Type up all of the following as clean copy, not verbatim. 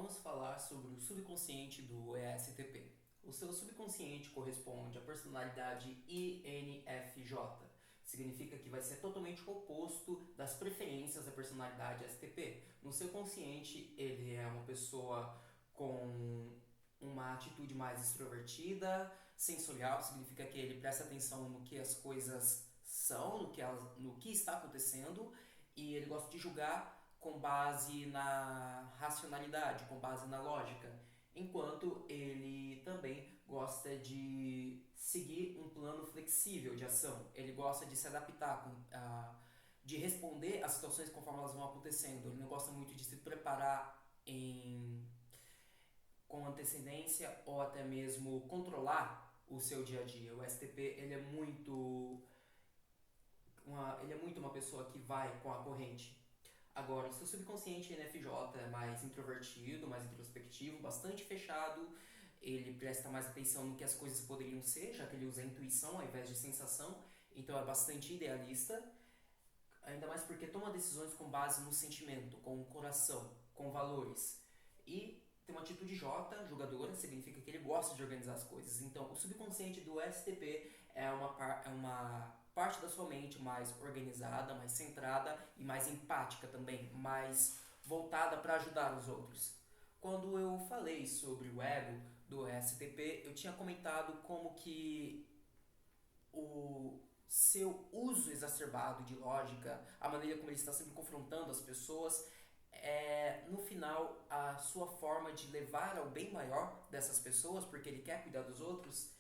vamos falar sobre o subconsciente do ESTP. O seu subconsciente corresponde à personalidade INFJ. Significa que vai ser totalmente o oposto das preferências da personalidade STP. No seu consciente, ele é uma pessoa com uma atitude mais extrovertida, sensorial, significa que ele presta atenção no que as coisas são, no que está acontecendo, e ele gosta de julgar com base na racionalidade, com base na lógica, enquanto ele também gosta de seguir um plano flexível de ação. Ele gosta de se adaptar, de responder às situações conforme elas vão acontecendo. Ele não gosta muito de se preparar com antecedência ou até mesmo controlar o seu dia a dia. O STP ele é muito uma pessoa que vai com a corrente. Agora, o seu subconsciente NFJ é mais introvertido, mais introspectivo, bastante fechado. Ele presta mais atenção no que as coisas poderiam ser, já que ele usa a intuição ao invés de sensação. Então é bastante idealista, ainda mais porque toma decisões com base no sentimento, com o coração, com valores. E tem uma atitude J, jogadora, significa que ele gosta de organizar as coisas. Então, o subconsciente do STP é uma parte da sua mente mais organizada, mais centrada e mais empática também, mais voltada para ajudar os outros. Quando eu falei sobre o ego do STP, eu tinha comentado como que o seu uso exacerbado de lógica, a maneira como ele está sempre confrontando as pessoas, é no final a sua forma de levar ao bem maior dessas pessoas, porque ele quer cuidar dos outros.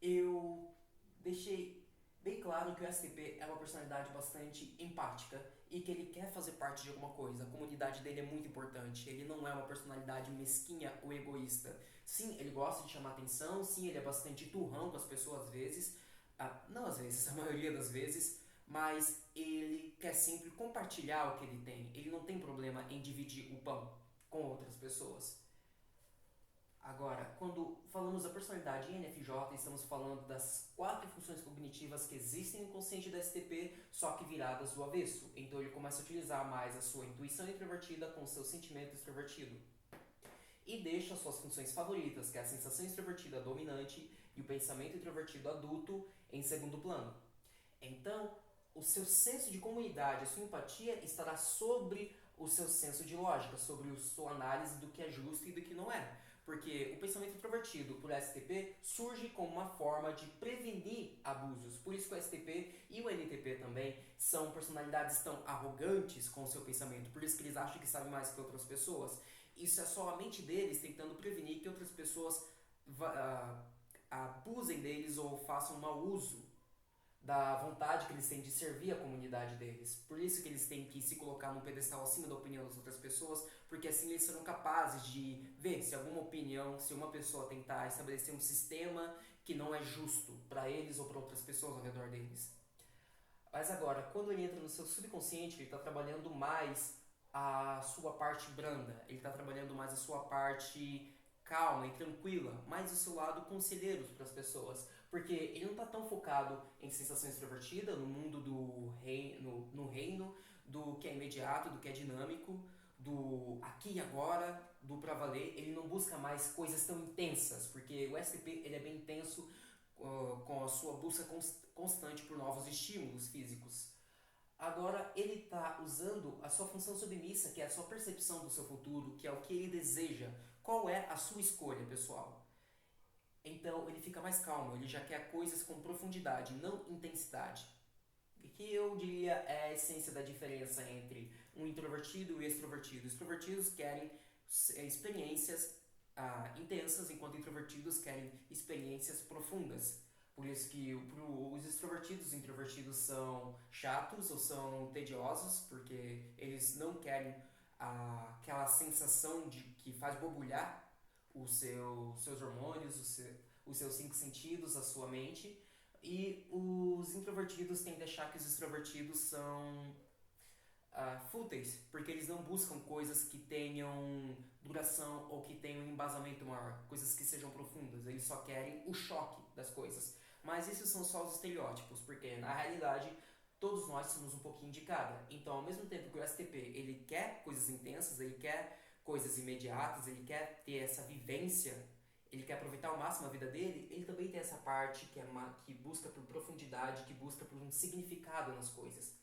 Eu deixei bem claro que o STP é uma personalidade bastante empática e que ele quer fazer parte de alguma coisa. A comunidade dele é muito importante. Ele não é uma personalidade mesquinha ou egoísta. Sim, ele gosta de chamar atenção. Sim, ele é bastante turrão com as pessoas às vezes. Não às vezes, a maioria das vezes. Mas ele quer sempre compartilhar o que ele tem. Ele não tem problema em dividir o pão com outras pessoas. Agora, quando falamos da personalidade INFJ, estamos falando das 4 funções cognitivas que existem no consciente da STP, só que viradas do avesso. Então ele começa a utilizar mais a sua intuição introvertida com o seu sentimento extrovertido. E deixa as suas funções favoritas, que é a sensação extrovertida dominante e o pensamento introvertido adulto, em segundo plano. Então, o seu senso de comunidade, a sua empatia estará sobre o seu senso de lógica, sobre a sua análise do que é justo e do que não é. Porque o pensamento introvertido por STP surge como uma forma de prevenir abusos. Por isso que o STP e o NTP também são personalidades tão arrogantes com o seu pensamento. Por isso que eles acham que sabem mais que outras pessoas. Isso é só a mente deles tentando prevenir que outras pessoas abusem deles ou façam mau uso da vontade que eles têm de servir a comunidade deles. Por isso que eles têm que se colocar num pedestal acima da opinião das outras pessoas, porque assim eles serão capazes de ver se alguma opinião, se uma pessoa tentar estabelecer um sistema que não é justo para eles ou para outras pessoas ao redor deles. Mas agora, quando ele entra no seu subconsciente, ele está trabalhando mais a sua parte branda, ele está trabalhando mais a sua parte calma e tranquila, mais o seu lado conselheiro para as pessoas, porque ele não está tão focado em sensação extrovertida, no mundo do reino, no reino do que é imediato, do que é dinâmico, do aqui e agora, do pra valer. Ele não busca mais coisas tão intensas, porque o STP ele é bem intenso com a sua busca constante por novos estímulos físicos. Agora ele está usando a sua função submissa, que é a sua percepção do seu futuro, que é o que ele deseja. Qual é a sua escolha, pessoal? Então ele fica mais calmo, ele já quer coisas com profundidade, não intensidade. O que eu diria é a essência da diferença entre um introvertido e extrovertido. Extrovertidos querem experiências intensas, enquanto introvertidos querem experiências profundas. Por isso que os extrovertidos e introvertidos são chatos ou são tediosos, porque eles não querem aquela sensação de que faz borbulhar seus hormônios, os seus 5 sentidos, a sua mente. E os introvertidos tendem a achar que os extrovertidos são fúteis, porque eles não buscam coisas que tenham duração ou que tenham um embasamento maior, coisas que sejam profundas. Eles só querem o choque das coisas. Mas isso são só os estereótipos, porque na realidade todos nós somos um pouquinho de cada. Então, ao mesmo tempo que o STP ele quer coisas intensas, ele quer coisas imediatas, ele quer ter essa vivência, ele quer aproveitar ao máximo a vida dele, ele também tem essa parte que busca por profundidade, que busca por um significado nas coisas.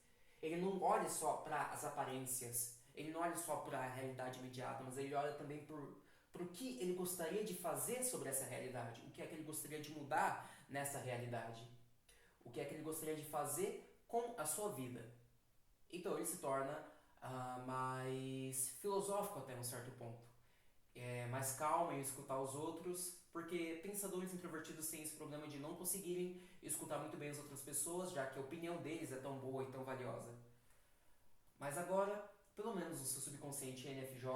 Ele não olha só para as aparências, ele não olha só para a realidade imediata, mas ele olha também por o que ele gostaria de fazer sobre essa realidade, o que é que ele gostaria de mudar nessa realidade, o que é que ele gostaria de fazer com a sua vida. Então ele se torna mais filosófico até um certo ponto. Mais calmo em escutar os outros, porque pensadores introvertidos têm esse problema de não conseguirem escutar muito bem as outras pessoas, já que a opinião deles é tão boa e tão valiosa. Mas agora, pelo menos o seu subconsciente NFJ,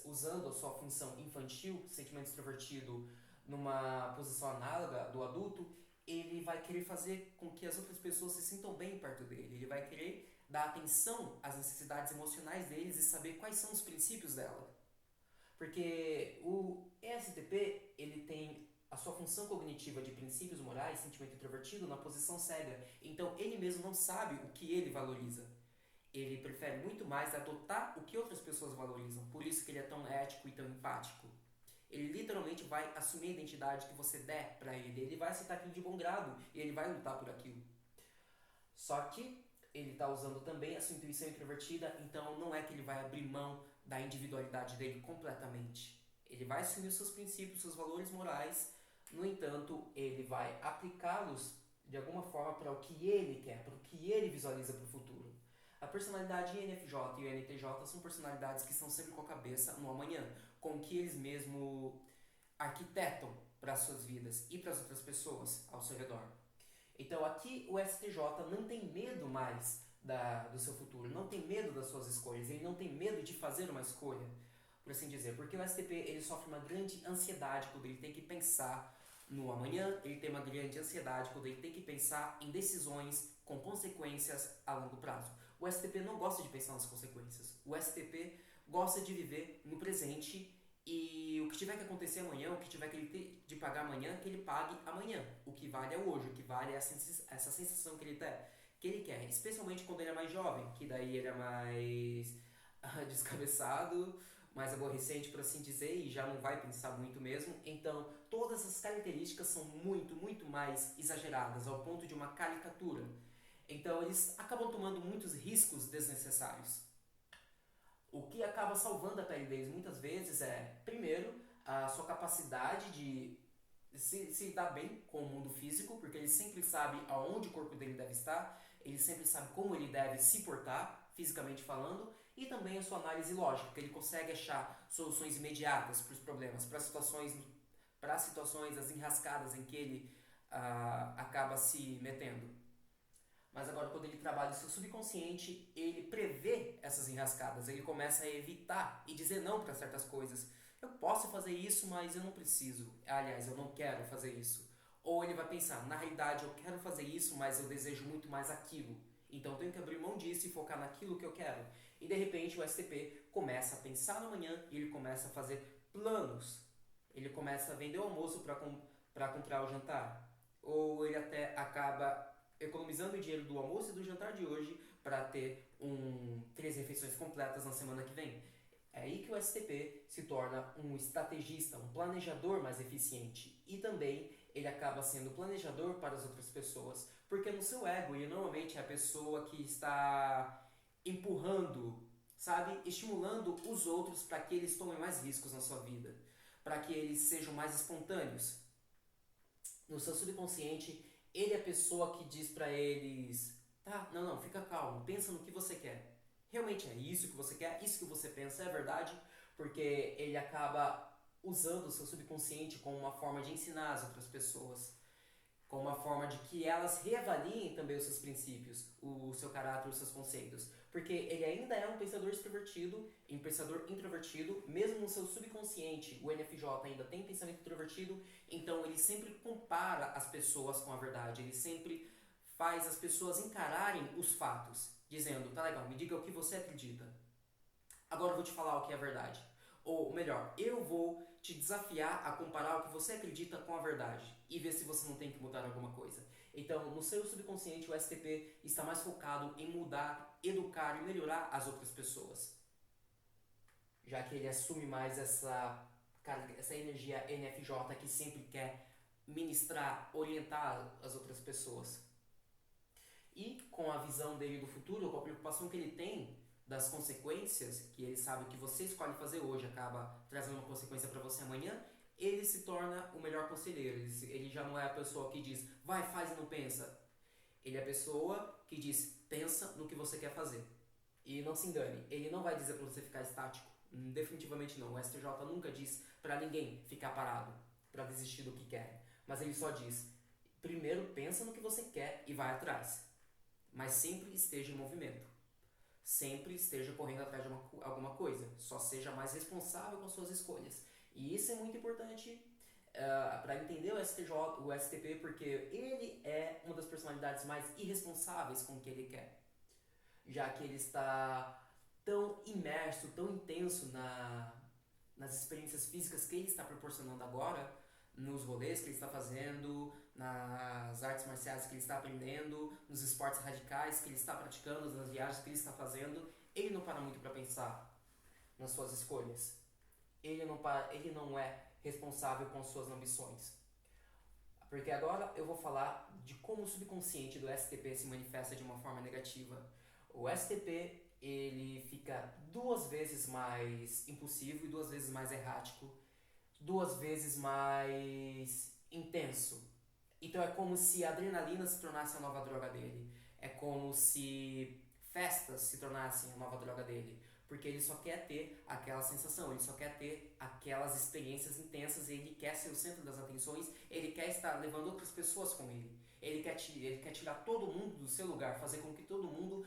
usando a sua função infantil, sentimento extrovertido, numa posição análoga do adulto, ele vai querer fazer com que as outras pessoas se sintam bem perto dele. Ele vai querer dar atenção às necessidades emocionais deles e saber quais são os princípios dela. Porque o ESTP, ele tem a sua função cognitiva de princípios morais, sentimento introvertido, na posição cega. Então ele mesmo não sabe o que ele valoriza. Ele prefere muito mais adotar o que outras pessoas valorizam. Por isso que ele é tão ético e tão empático. Ele literalmente vai assumir a identidade que você der pra ele. Ele vai aceitar aquilo de bom grado e ele vai lutar por aquilo. Só que ele está usando também a sua intuição introvertida, então não é que ele vai abrir mão da individualidade dele completamente. Ele vai assumir os seus princípios, seus valores morais, no entanto, ele vai aplicá-los de alguma forma para o que ele quer, para o que ele visualiza para o futuro. A personalidade INFJ e o NTJ são personalidades que estão sempre com a cabeça no amanhã, com o que eles mesmos arquitetam para as suas vidas e para as outras pessoas ao seu redor. Então aqui o STJ não tem medo mais do seu futuro, não tem medo das suas escolhas, ele não tem medo de fazer uma escolha, por assim dizer, porque o STP ele sofre uma grande ansiedade quando ele tem que pensar no amanhã, ele tem uma grande ansiedade quando ele tem que pensar em decisões com consequências a longo prazo. O STP não gosta de pensar nas consequências, o STP gosta de viver no presente e o que tiver que acontecer amanhã, o que tiver que ele ter de pagar amanhã, que ele pague amanhã. O que vale é hoje, o que vale é essa sensação que ele quer, especialmente quando ele é mais jovem, que daí ele é mais descabeçado, mais aborrecente, por assim dizer, e já não vai pensar muito mesmo. Então, todas as características são muito, muito mais exageradas, ao ponto de uma caricatura. Então, eles acabam tomando muitos riscos desnecessários. O que acaba salvando a pele deles muitas vezes é, primeiro, a sua capacidade de se dar bem com o mundo físico, porque ele sempre sabe aonde o corpo dele deve estar, ele sempre sabe como ele deve se portar, fisicamente falando, e também a sua análise lógica, que ele consegue achar soluções imediatas para os problemas, para situações as enrascadas em que ele acaba se metendo. Mas agora, quando ele trabalha o seu subconsciente, ele prevê essas enrascadas, ele começa a evitar e dizer não para certas coisas. Eu posso fazer isso, mas eu não preciso. Aliás, eu não quero fazer isso. Ou ele vai pensar, na realidade eu quero fazer isso, mas eu desejo muito mais aquilo. Então eu tenho que abrir mão disso e focar naquilo que eu quero. E de repente o STP começa a pensar no amanhã e ele começa a fazer planos. Ele começa a vender o almoço para comprar o jantar. Ou ele até acaba economizando o dinheiro do almoço e do jantar de hoje para ter 3 refeições completas na semana que vem. É aí que o STP se torna um estrategista, um planejador mais eficiente. E também ele acaba sendo planejador para as outras pessoas. Porque no seu ego, ele normalmente é a pessoa que está empurrando, sabe? Estimulando os outros para que eles tomem mais riscos na sua vida. Para que eles sejam mais espontâneos. No seu subconsciente, ele é a pessoa que diz para eles: tá, não, fica calmo, pensa no que você quer. Realmente é isso que você quer? Isso que você pensa é verdade? Porque ele acaba usando o seu subconsciente como uma forma de ensinar as outras pessoas, como uma forma de que elas reavaliem também os seus princípios, o seu caráter, os seus conceitos. Porque ele ainda é um pensador extrovertido, um pensador introvertido, mesmo no seu subconsciente, o NFJ ainda tem pensamento introvertido, então ele sempre compara as pessoas com a verdade, ele sempre faz as pessoas encararem os fatos, dizendo, tá legal, me diga o que você acredita. Agora eu vou te falar o que é verdade. Ou melhor, eu vou te desafiar a comparar o que você acredita com a verdade e ver se você não tem que mudar alguma coisa. Então, no seu subconsciente, o STP está mais focado em mudar, educar e melhorar as outras pessoas. já que ele assume mais essa energia NFJ que sempre quer ministrar, orientar as outras pessoas. E com a visão dele do futuro, com a preocupação que ele tem das consequências, que ele sabe que você escolhe fazer hoje acaba trazendo uma consequência para você amanhã, ele se torna o melhor conselheiro. Ele já não é a pessoa que diz, vai, faz e não pensa. Ele é a pessoa que diz, pensa no que você quer fazer. E não se engane, ele não vai dizer para você ficar estático. Definitivamente não. O STJ nunca diz para ninguém ficar parado, para desistir do que quer. Mas ele só diz, primeiro pensa no que você quer e vai atrás. Mas sempre esteja em movimento. Sempre esteja correndo atrás de alguma coisa. Só seja mais responsável com as suas escolhas. E isso é muito importante para entender o STJ, o STP, porque ele é uma das personalidades mais irresponsáveis com o que ele quer. Já que ele está tão imerso, tão intenso nas experiências físicas que ele está proporcionando agora, nos rolês que ele está fazendo, nas artes marciais que ele está aprendendo, nos esportes radicais que ele está praticando, nas viagens que ele está fazendo, ele não para muito para pensar nas suas escolhas. Ele não é responsável com suas ambições. Porque agora eu vou falar de como o subconsciente do STP se manifesta de uma forma negativa. O STP ele fica 2 vezes mais impulsivo e 2 vezes mais errático, 2 vezes mais intenso. Então é como se a adrenalina se tornasse a nova droga dele. É como se festas se tornassem a nova droga dele. Porque ele só quer ter aquela sensação, ele só quer ter aquelas experiências intensas, ele quer ser o centro das atenções, ele quer estar levando outras pessoas com ele. Ele quer tirar todo mundo do seu lugar, fazer com que todo mundo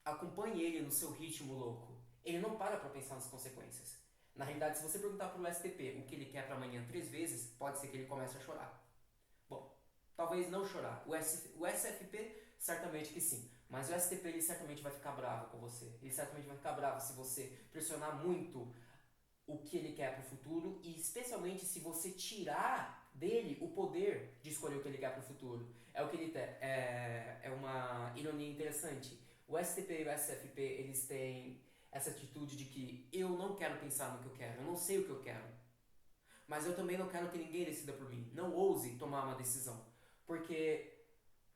acompanhe ele no seu ritmo louco. Ele não para pensar nas consequências. Na realidade, se você perguntar para o STP o que ele quer para amanhã 3 vezes, pode ser que ele comece a chorar. Bom, talvez não chorar. O SFP, certamente que sim. Mas o STP, ele certamente vai ficar bravo com você. Ele certamente vai ficar bravo se você pressionar muito o que ele quer para o futuro e especialmente se você tirar dele o poder de escolher o que ele quer para o futuro. É o que ele é uma ironia interessante. O STP e o SFP, eles têm essa atitude de que eu não quero pensar no que eu quero, eu não sei o que eu quero. Mas eu também não quero que ninguém decida por mim. Não ouse tomar uma decisão. Porque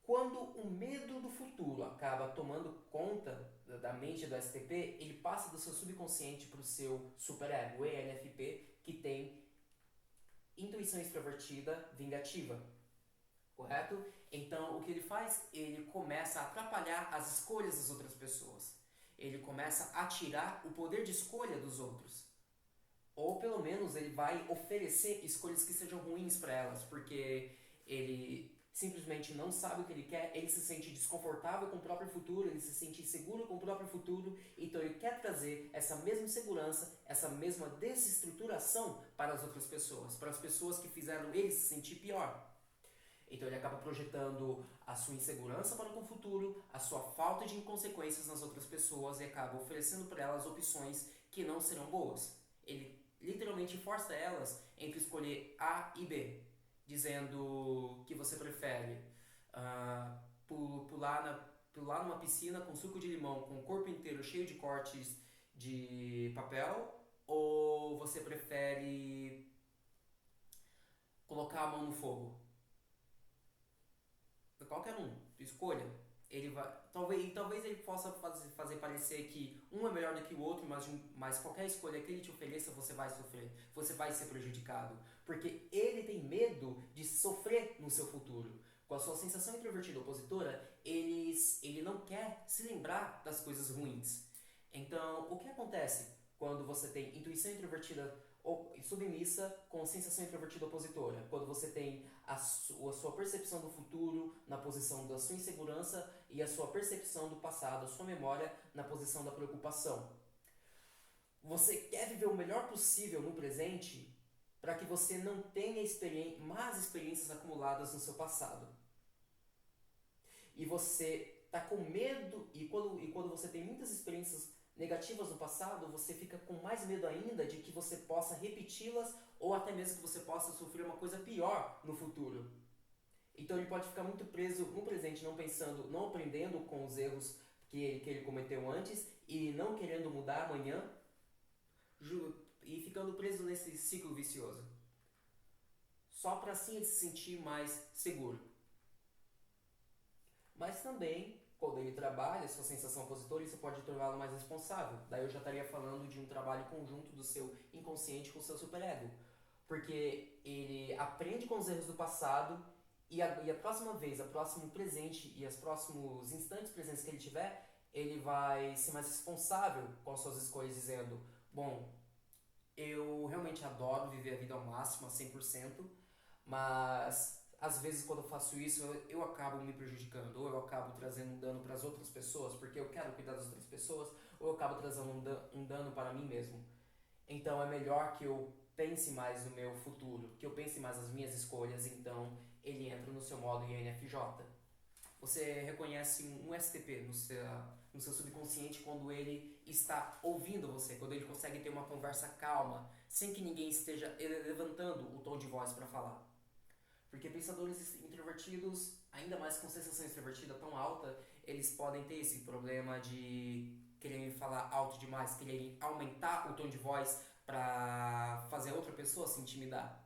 quando o medo do futuro acaba tomando conta da mente do STP, ele passa do seu subconsciente para o seu superego, o ENFP, que tem intuição extrovertida vingativa. Correto? Então, o que ele faz? Ele começa a atrapalhar as escolhas das outras pessoas. Ele começa a tirar o poder de escolha dos outros. Ou pelo menos ele vai oferecer escolhas que sejam ruins para elas, porque ele simplesmente não sabe o que ele quer, ele se sente desconfortável com o próprio futuro, ele se sente inseguro com o próprio futuro, então ele quer trazer essa mesma insegurança, essa mesma desestruturação para as outras pessoas, para as pessoas que fizeram ele se sentir pior. Então ele acaba projetando a sua insegurança para o futuro, a sua falta de consequências nas outras pessoas e acaba oferecendo para elas opções que não serão boas. Ele literalmente força elas entre escolher A e B, dizendo que você prefere pular numa piscina com suco de limão, com o corpo inteiro cheio de cortes de papel, ou você prefere colocar a mão no fogo. Qualquer um, escolha. Ele vai, talvez ele possa fazer parecer que um é melhor do que o outro, mas qualquer escolha que ele te ofereça, você vai sofrer, você vai ser prejudicado, porque ele tem medo de sofrer no seu futuro. Com a sua sensação introvertida opositora, ele não quer se lembrar das coisas ruins. Então, o que acontece quando você tem intuição introvertida submissa com sensação introvertida opositora? Quando você tem a sua percepção do futuro na posição da sua insegurança e a sua percepção do passado, a sua memória na posição da preocupação. Você quer viver o melhor possível no presente para que você não tenha más experiências acumuladas no seu passado. E você está com medo, e quando você tem muitas experiências negativas no passado, você fica com mais medo ainda de que você possa repeti-las ou até mesmo que você possa sofrer uma coisa pior no futuro. Então ele pode ficar muito preso no presente, não pensando, não aprendendo com os erros que ele cometeu antes e não querendo mudar amanhã, e ficando preso nesse ciclo vicioso. Só para assim ele se sentir mais seguro. Mas também, quando ele trabalha, sua sensação positiva, isso pode torná-lo mais responsável. Daí eu já estaria falando de um trabalho conjunto do seu inconsciente com o seu superego. Porque ele aprende com os erros do passado e a próxima vez, a próximo presente e os próximos instantes presentes que ele tiver, ele vai ser mais responsável com as suas escolhas, dizendo: bom, eu realmente adoro viver a vida ao máximo, a 100%, mas às vezes quando eu faço isso eu acabo me prejudicando, ou eu acabo trazendo um dano para as outras pessoas, porque eu quero cuidar das outras pessoas, ou eu acabo trazendo um dano para mim mesmo. Então é melhor que eu pense mais no meu futuro, que eu pense mais nas minhas escolhas, então ele entra no seu modo INFJ. Você reconhece um STP no seu subconsciente quando ele está ouvindo você, quando ele consegue ter uma conversa calma, sem que ninguém esteja levantando o tom de voz para falar. Porque pensadores introvertidos, ainda mais com sensação extrovertida tão alta, eles podem ter esse problema de quererem falar alto demais, quererem aumentar o tom de voz para fazer a outra pessoa se intimidar,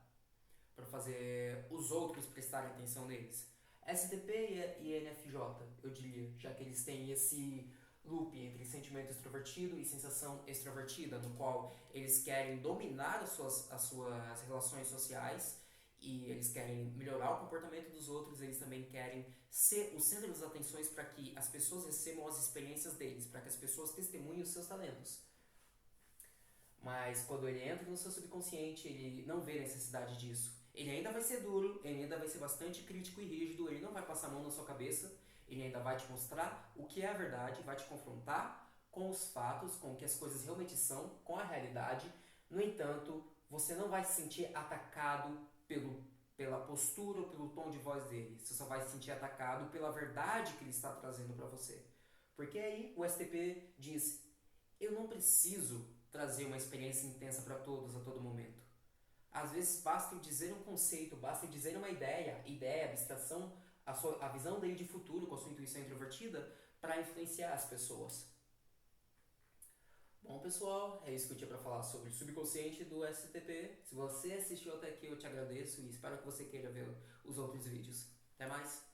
para fazer os outros prestarem atenção neles. STP e ENFJ, eu diria, já que eles têm esse loop entre sentimento extrovertido e sensação extrovertida, no qual eles querem dominar as suas relações sociais e eles querem melhorar o comportamento dos outros, eles também querem ser o centro das atenções para que as pessoas recebam as experiências deles, para que as pessoas testemunhem os seus talentos. Mas quando ele entra no seu subconsciente, ele não vê necessidade disso. Ele ainda vai ser duro, ele ainda vai ser bastante crítico e rígido, ele não vai passar a mão na sua cabeça, ele ainda vai te mostrar o que é a verdade, vai te confrontar com os fatos, com o que as coisas realmente são, com a realidade. No entanto, você não vai se sentir atacado pela postura ou pelo tom de voz dele. Você só vai se sentir atacado pela verdade que ele está trazendo para você. Porque aí o STP diz: eu não preciso trazer uma experiência intensa para todos a todo momento. Às vezes basta eu dizer um conceito, basta eu dizer uma ideia, abstração, a visão dele de futuro com a sua intuição introvertida para influenciar as pessoas. Bom, pessoal, é isso que eu tinha para falar sobre o subconsciente do STP. Se você assistiu até aqui, eu te agradeço e espero que você queira ver os outros vídeos. Até mais!